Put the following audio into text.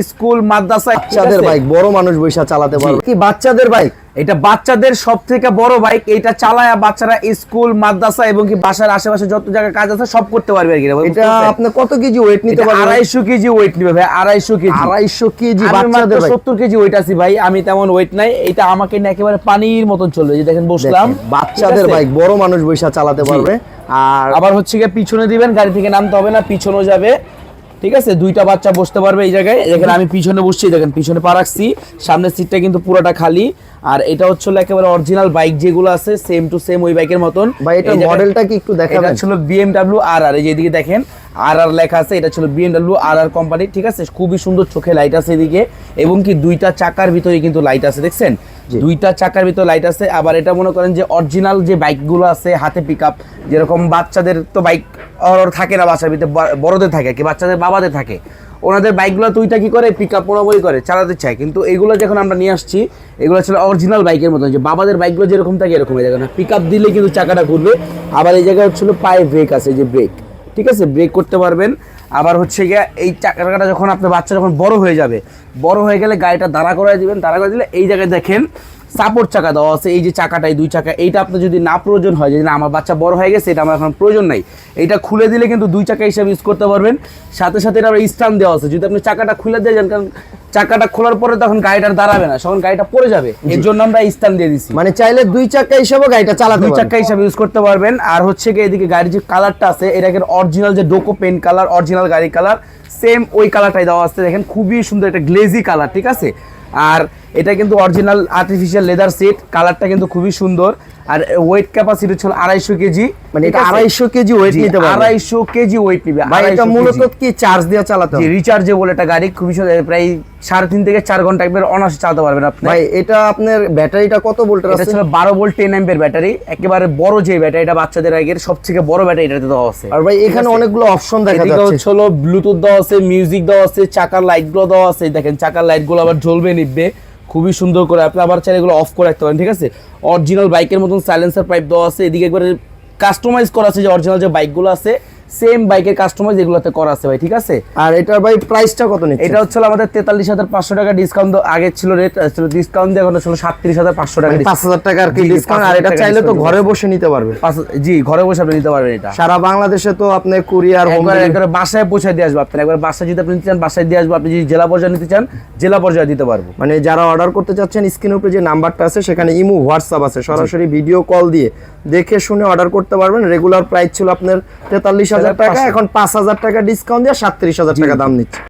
school মাদ্রাসা বাচ্চাদের bike বড় মানুষ বৈশা চালাতে পারবে কি বাচ্চাদের বাইক এটা বাচ্চাদের সবথেকে বড় বাইক এটা চালায় বাচ্চারা স্কুল মাদ্রাসা এবং কি বাসার আশেপাশে যত জায়গায় কাজ আছে সব করতে পারবে আর কি এটা আপনি কত কেজি ওয়েট নিতে পারবেন 250 কেজি ওয়েট নিবে ভাই 250 কেজি বাচ্চাদের বাইক 70 কেজি ওয়েট আছে ভাই আমি তেমন ওয়েট নাই এটা আমাকে না একেবারে পানির মতন চলবে যে দেখেন বসলাম বাচ্চাদের বাইক বড় মানুষ বৈশা চালাতে পারবে আর আবার হচ্ছে কি পিছনে দিবেন গাড়ি থেকে নামতে হবে না পিছনেও যাবে ঠিক আছে দুইটা বাচ্চা বসতে পারবে এই জায়গায় দেখেন আমি পিছনে বসছি দেখেন পিছনে পা রাখছি সামনের সিটটা কিন্তু পুরোটা খালি আর এটা হচ্ছে একেবারে অরিজিনাল বাইক যেগুলো আছে সেম টু সেম ওই বাইকের মতন ভাই এটা মডেলটা কি একটু দেখাবেন এটা ছিল BMW RR এই যে এদিকে দেখেন RR লেখা আছে এটা ছিল BMW RR কোম্পানি ঠিক আছে খুবই সুন্দর চোখে লাইট আছে এদিকে এবং কি দুইটা চাকার ভিতরে কিন্তু লাইট আছে দেখছেন দুইটা চাকার ভিতরে লাইট আছে আবার এটা মনে করেন যে অরিজিনাল যে বাইকগুলো আছে হাতে পিকআপ যেরকম বাচ্চাদের তো বাইক আর থাকে না বাসার ভিতরে বড়দের থাকে কি বাচ্চাদের বাবাদের থাকে ওনাদের বাইকগুলো তুইটা কি করে পিকআপ মোটামুটি করে চালাতে চায় কিন্তু এইগুলো যখন আমরা নিয়ে আসছি এগুলো ছিল অরিজিনাল বাইকের মতো যে বাবাদের বাইকগুলো যেরকম থাকে এরকম এই জায়গায় পিকআপ দিলে কিন্তু চাকাটা ঘুরবে আবার এই জায়গায় হচ্ছিল পায়ে ব্রেক আছে যে ব্রেক ঠিক আছে ব্রেক করতে পারবেন আবার হচ্ছে গিয়ে এই চাকাটা যখন আপনার বাচ্চা যখন বড় হয়ে যাবে বড় হয়ে গেলে গাড়িটা দাঁড়া করে দিবেন দাঁড়া করে দিলে এই জায়গায় দেখেন সাপোর্ট চাকা দেওয়া আছে এই যে চাকাটাই দুই চাকা এইটা আপনার যদি না প্রয়োজন হয় যে না আমার বাচ্চা বড় হয়ে গেছে এটা আমার এখন প্রয়োজন নাই এইটা খুলে দিলে কিন্তু দুই চাকা হিসাবে ইউজ করতে পারবেন সাথে সাথে এটা স্ট্যান্ড দেওয়া আছে যদি আপনি চাকাটা খুলে দিয়ে যান কারণ চাকাটা খোলার পরে তখন গাড়িটা দাঁড়াবে না তখন গাড়িটা পড়ে যাবে এর জন্য আমরা স্ট্যান্ড দিয়ে দিচ্ছি মানে চাইলে দুই চাকা হিসাবে গাড়িটা চালাতে দুই চাকা হিসাবে ইউজ করতে পারবেন আর হচ্ছে কি এদিকে গাড়ির যে কালারটা আছে এটাকে অরিজিনাল যে ডোকো পেন কালার অরিজিনাল গাড়ির কালার সেম ওই কালারটাই দেওয়া আছে দেখেন খুবই সুন্দর একটা গ্লেজি কালার ঠিক আছে আর এটা কিন্তু অরিজিনাল আর্টিফিশিয়াল লেদার সিট কালারটা কিন্তু খুবই সুন্দর আর ওয়েট ক্যাপাসিটি ছিল 250 কেজি মানে এটা 250 কেজি ওয়েট নিতে পারবে 250 কেজি ওয়েট নিবে ভাই এটা মূলত কি চার্জ দিয়ে চালাতে হবে রিচার্জেবল এটা গাড়ি খুবই প্রায় 3.5 থেকে 4 ঘন্টা একবার অনায়াসে চালাতে পারবেন আপনি ভাই এটা আপনার ব্যাটারিটা কত ভোল্টের আছে এটা ছিল 12 ভোল্ট 10 অ্যাম্পিয়ার ব্যাটারি একেবারে বড় যে ব্যাটারিটা বাচ্চাদের আগের সবথেকে বড় ব্যাটারি এটাতে দেওয়া আছে আর ভাই এখানে অনেকগুলো অপশন দেখা যাচ্ছে এটা হলো ব্লুটুথ দেওয়া আছে মিউজিক দেওয়া আছে চাকার লাইটগুলো দেওয়া আছে দেখেন চাকার লাইটগুলো আবার জ্বলবে নিবে খুবই সুন্দর করে আপনি আবার চাইলে এগুলো অফ করে রাখতে পারেন ঠিক আছে অরিজিনাল বাইকের মতন সাইলেন্সার পাইপ দেওয়া আছে এদিকে একবারে কাস্টমাইজ করা আছে যে অরিজিনাল যে বাইকগুলো আছে সেম বাইকের কাস্টমাইজ এগুলোতে করা আছে ভাই ঠিক আছে আর এটার ভাই প্রাইসটা কত নিচ্ছে এটা হচ্ছে আমাদের 43500 টাকা ডিসকাউন্ট আগে ছিল রেট ছিল ডিসকাউন্ট দিয়ে এখন ছিল 37500 টাকা 5000 টাকা আর কি ডিসকাউন্ট আর এটা চাইলে তো ঘরে বসে নিতে পারবে জি ঘরে বসে আপনি নিতে পারবেন এটা সারা বাংলাদেশে তো আপনি কুরিয়ার হোম একবার বাসায় পৌঁছে দিয়ে আসবে আপনি একবার বাসায় যদি আপনি নিতে চান বাসায় দিয়ে আসবে আপনি যদি জেলা পর্যায়ে নিতে চান জেলা পর্যায়ে দিতে পারবো মানে যারা অর্ডার করতে চাচ্ছেন স্ক্রিনের উপরে যে নাম্বারটা আছে সেখানে ইমো হোয়াটসঅ্যাপ আছে সরাসরি ভিডিও কল দিয়ে দেখে শুনে অর্ডার করতে পারবেন রেগুলার প্রাইস ছিল আপনার 43000 টাকা এখন 5000 টাকা ডিসকাউন্ট দিয়ে 37000 টাকা দাম নিচ্ছে